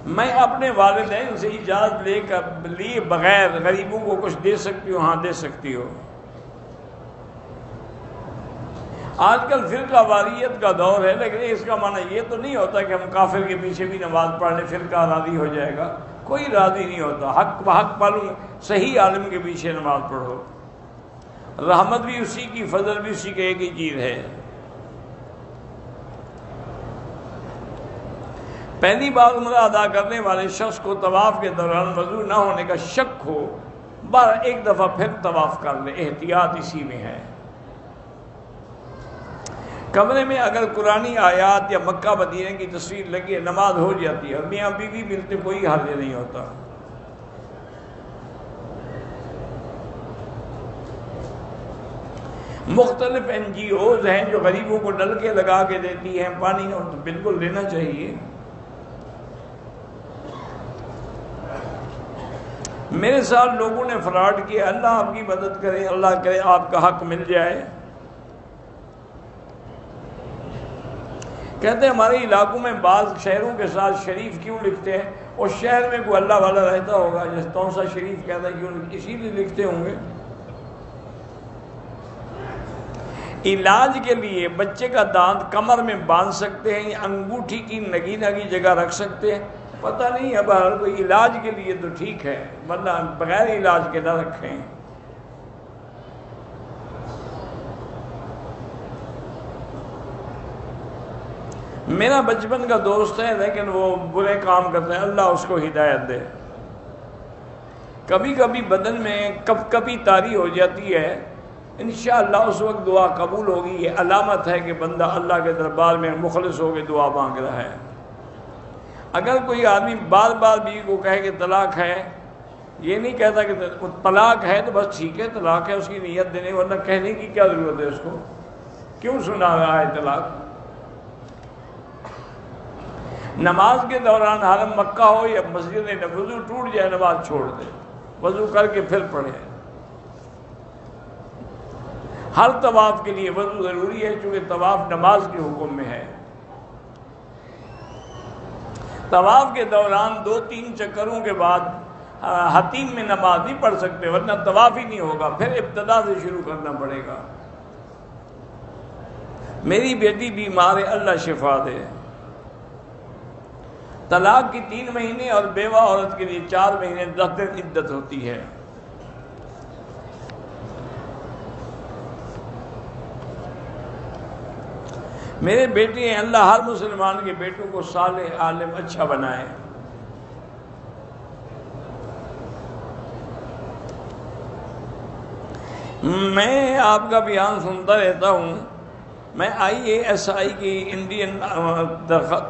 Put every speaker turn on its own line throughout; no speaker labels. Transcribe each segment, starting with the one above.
میں اپنے والدین سے اجازت لیے بغیر غریبوں کو کچھ دے سکتی ہوں؟ ہاں دے سکتی ہو۔ آج کل فرقہ واریت کا دور ہے، لیکن اس کا معنی یہ تو نہیں ہوتا کہ ہم کافر کے پیچھے بھی نماز پڑھ لیں فرقہ راضی ہو جائے گا۔ کوئی راضی نہیں ہوتا۔ حق بحق پالو، صحیح عالم کے پیچھے نماز پڑھو۔ رحمت بھی اسی کی، فضل بھی اسی کی، ایک ہی چیز ہے۔ پہلی بار عمرہ ادا کرنے والے شخص کو طواف کے دوران وضو نہ ہونے کا شک ہو، بار ایک دفعہ پھر طواف کر لے، احتیاط اسی میں ہے۔ کمرے میں اگر قرآنی آیات یا مکہ مدینہ کی تصویر لگی ہے نماز ہو جاتی ہے، اور میاں بیوی ملتے کوئی حل نہیں ہوتا۔ مختلف NGOs ہیں جو غریبوں کو نلکے لگا کے دیتی ہیں پانی، اور تو بالکل لینا چاہیے۔ میرے ساتھ لوگوں نے فراڈ کیا، اللہ آپ کی مدد کرے، اللہ کرے آپ کا حق مل جائے۔ کہتے ہیں ہمارے علاقوں میں بعض شہروں کے ساتھ شریف کیوں لکھتے ہیں؟ اور شہر میں کوئی اللہ والا رہتا ہوگا جیسے تونسا شریف کہتا ہے، کیوں اسی لیے لکھتے ہوں گے۔ علاج کے لیے بچے کا دانت کمر میں باندھ سکتے ہیں یا انگوٹھی کی نگینہ کی جگہ رکھ سکتے ہیں؟ پتہ نہیں، اب ہر کوئی علاج کے لیے تو ٹھیک ہے، ورنہ بغیر علاج کے نہ رکھیں۔ میرا بچپن کا دوست ہے لیکن وہ برے کام کرتا ہے، اللہ اس کو ہدایت دے۔ کبھی کبھی بدن میں کپ کپی طاری ہو جاتی ہے، انشاءاللہ اس وقت دعا قبول ہوگی، یہ علامت ہے کہ بندہ اللہ کے دربار میں مخلص ہو کے دعا مانگ رہا ہے۔ اگر کوئی آدمی بار بار بیوی کو کہے کہ طلاق ہے، یہ نہیں کہتا کہ طلاق ہے تو بس ٹھیک ہے طلاق ہے، اس کی نیت دینے، ورنہ کہنے کی کیا ضرورت ہے اس کو؟ کیوں سنا رہا ہے طلاق؟ نماز کے دوران حرم مکہ ہو یا مسجد وضو ٹوٹ جائے نماز چھوڑ دے، وضو کر کے پھر پڑھے۔ ہر طواف کے لیے وضو ضروری ہے، چونکہ طواف نماز کے حکم میں ہے۔ طواف کے دوران 2-3 چکروں کے بعد حتیم میں نماز نہیں پڑھ سکتے، ورنہ طواف ہی نہیں ہوگا، پھر ابتدا سے شروع کرنا پڑے گا۔ میری بیٹی بیمار ہے، اللہ شفا دے۔ طلاق کی 3 مہینے اور بیوہ عورت کے لیے 4 مہینے 10 دن عدت ہوتی ہے۔ میرے بیٹے ہیں، اللہ ہر مسلمان کے بیٹوں کو صالح عالم اچھا بنائے۔ میں آپ کا بیان سنتا رہتا ہوں، میں IASI کی انڈین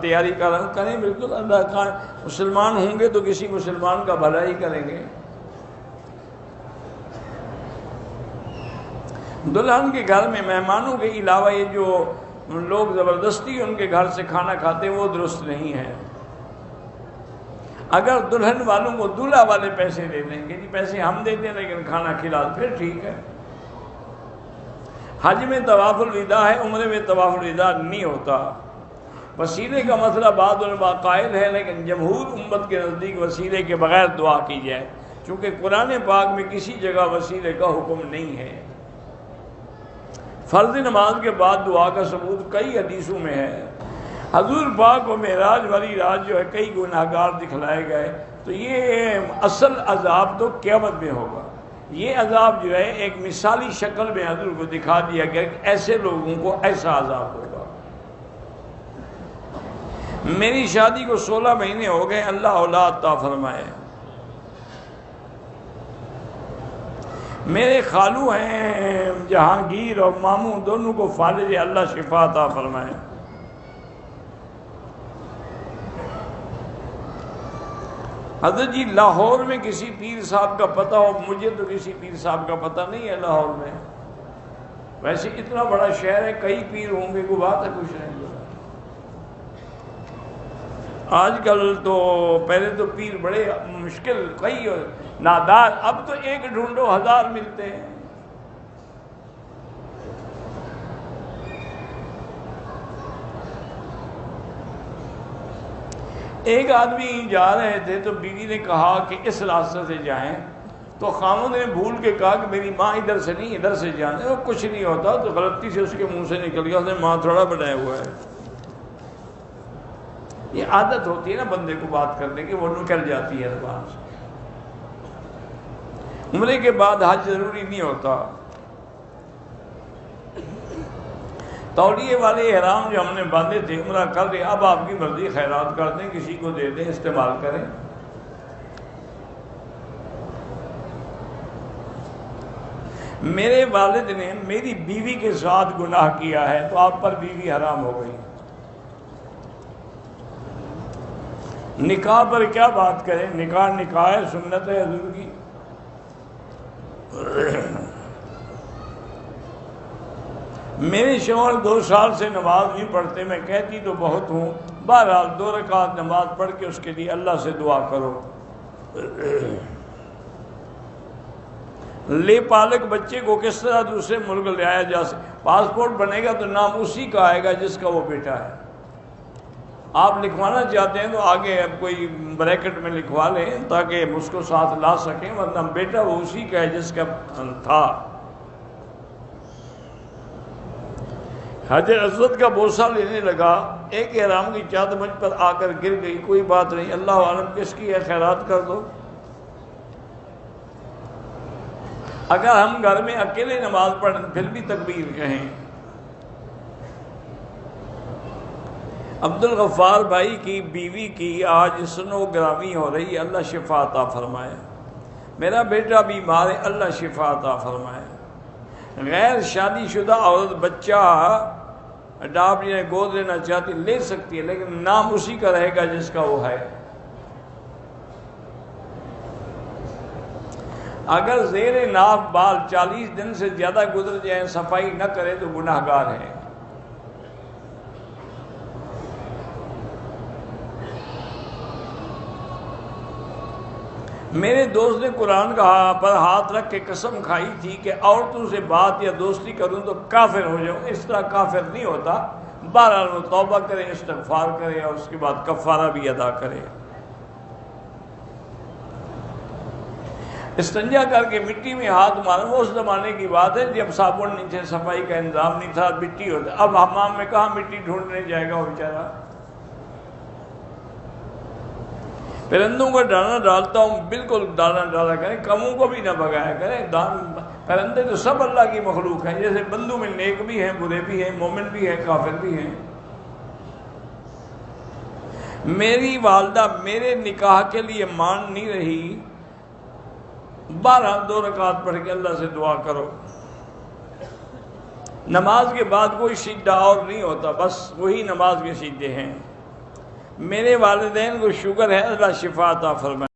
تیاری کر رہا ہوں، کریں بالکل، اللہ کا مسلمان ہوں گے تو کسی مسلمان کا بھلا ہی کریں گے۔ دلہن کے گھر میں مہمانوں کے علاوہ یہ جو لوگ زبردستی ان کے گھر سے کھانا کھاتے ہیں وہ درست نہیں ہے۔ اگر دلہن والوں کو دولہا والے پیسے دے دیں گے، جی پیسے ہم دیتے ہیں لیکن کھانا کھلا، پھر ٹھیک ہے۔ حج میں طواف الوداع ہے، عمرے میں طواف الوداع نہیں ہوتا۔ وسیلے کا مسئلہ بعض علماء قائل ہے، لیکن جمہور امت کے نزدیک وسیلے کے بغیر دعا کی جائے، چونکہ قرآن پاک میں کسی جگہ وسیلے کا حکم نہیں ہے۔ فرض نماز کے بعد دعا کا ثبوت کئی حدیثوں میں ہے۔ حضور پاک کو معراج والی رات جو ہے کئی گناہگار دکھلائے گئے، تو یہ اصل عذاب تو قیامت میں ہوگا۔ یہ عذاب جو ہے ایک مثالی شکل میں حضور کو دکھا دیا گیا کہ ایسے لوگوں کو ایسا عذاب ہوگا۔ میری شادی کو 16 مہینے ہو گئے، اللہ اولاد عطا فرمائے۔ میرے خالو ہیں جہانگیر اور ماموں دونوں کو فالج ہے، اللہ شفا عطا فرمائے۔ حضرت جی لاہور میں کسی پیر صاحب کا پتہ ہو؟ مجھے تو کسی پیر صاحب کا پتہ نہیں ہے لاہور میں، ویسے اتنا بڑا شہر ہے، کئی پیر ہوں گے، کوئی بات ہے کچھ نہیں۔ آج کل تو پہلے تو پیر بڑے مشکل، کئی نادار، اب تو ایک ڈھونڈو 1000 ملتے ہیں۔ ایک آدمی جا رہے تھے تو بیوی نے کہا کہ اس راستے سے جائیں، تو خامد نے بھول کے کہا کہ میری ماں ادھر سے نہیں ادھر سے جانے، وہ کچھ نہیں ہوتا، تو غلطی سے اس کے منہ سے نکل گیا، اس نے ماں تھوڑا بنایا ہوا ہے۔ یہ عادت ہوتی ہے نا بندے کو بات کرنے کی، وہ نکل جاتی ہے زبان سے۔ عمرے کے بعد حج ضروری نہیں ہوتا۔ تولیے والے احرام جو ہم نے باندھے تھے عمرہ کر لیا، اب آپ کی مرضی، خیرات کر دیں، کسی کو دے دیں، استعمال کریں۔ میرے والد نے میری بیوی کے ساتھ گناہ کیا ہے تو آپ پر بیوی حرام ہو گئی۔ نکاح پر کیا بات کریں، نکاح نکاح ہے، سنت ہے حضور کی۔ میرے شوہر 2 سال سے نماز نہیں پڑھتے، میں کہتی تو بہت ہوں، بہرحال 2 رکعت نماز پڑھ کے اس کے لیے اللہ سے دعا کرو۔ لے پالک بچے کو کس طرح دوسرے ملک لے آیا جا سکے؟ پاسپورٹ بنے گا تو نام اسی کا آئے گا جس کا وہ بیٹا ہے۔ آپ لکھوانا چاہتے ہیں تو آگے اب کوئی بریکٹ میں لکھوا لیں تاکہ اس کو ساتھ لا سکیں، ورنہ بیٹا وہ اسی کا ہے جس کا تھا۔ حجر اسود کا بوسہ لینے لگا، ایک احرام کی چادر مجھ پر آ کر گر گئی، کوئی بات نہیں، اللہ عالم کس کی ہے، خیرات کر دو۔ اگر ہم گھر میں اکیلے نماز پڑھیں پھر بھی تکبیر کہیں۔ عبد الغفار بھائی کی بیوی کی آج سونوگرافی ہو رہی ہے، اللہ شفا عطا فرمائے۔ میرا بیٹا بیمار ہے، اللہ شفا عطا فرمائے۔ غیر شادی شدہ عورت بچہ اڈاپٹ یا گود لینا چاہتی لے سکتی ہے، لیکن نام اسی کا رہے گا جس کا وہ ہے۔ اگر زیر ناف بال 40 دن سے زیادہ گزر جائیں، صفائی نہ کرے تو گناہ گار ہے۔ میرے دوست نے قرآن پر ہاتھ رکھ کے قسم کھائی تھی کہ عورتوں سے بات یا دوستی کروں تو کافر ہو جاؤں۔ اس طرح کافر نہیں ہوتا، بہرحال وہ توبہ کرے، استغفار کرے اور اس کے بعد کفارہ بھی ادا کرے۔ استنجا کر کے مٹی میں ہاتھ مارنا، وہ اس زمانے کی بات ہے جب صابن نہیں تھے، صفائی کا انتظام نہیں تھا، مٹی ہوتا۔ اب حمام میں کہاں مٹی ڈھونڈنے جائے گا وہ بیچارہ۔ پرندوں کو دانا ڈالتا ہوں، بالکل دانا ڈالا کریں، کموں کو بھی نہ بگایا کریں۔ پرندے تو سب اللہ کی مخلوق ہیں، جیسے بندوں میں نیک بھی ہیں، برے بھی ہیں، مومن بھی ہیں، کافر بھی ہیں۔ میری والدہ میرے نکاح کے لیے مان نہیں رہی، 12 2 رکعت پڑھ کے اللہ سے دعا کرو۔ نماز کے بعد کوئی سجدہ اور نہیں ہوتا، بس وہی نماز کے سجدے ہیں۔ میرے والدین کو شوگر ہے، اللہ شفا عطا فرمائے۔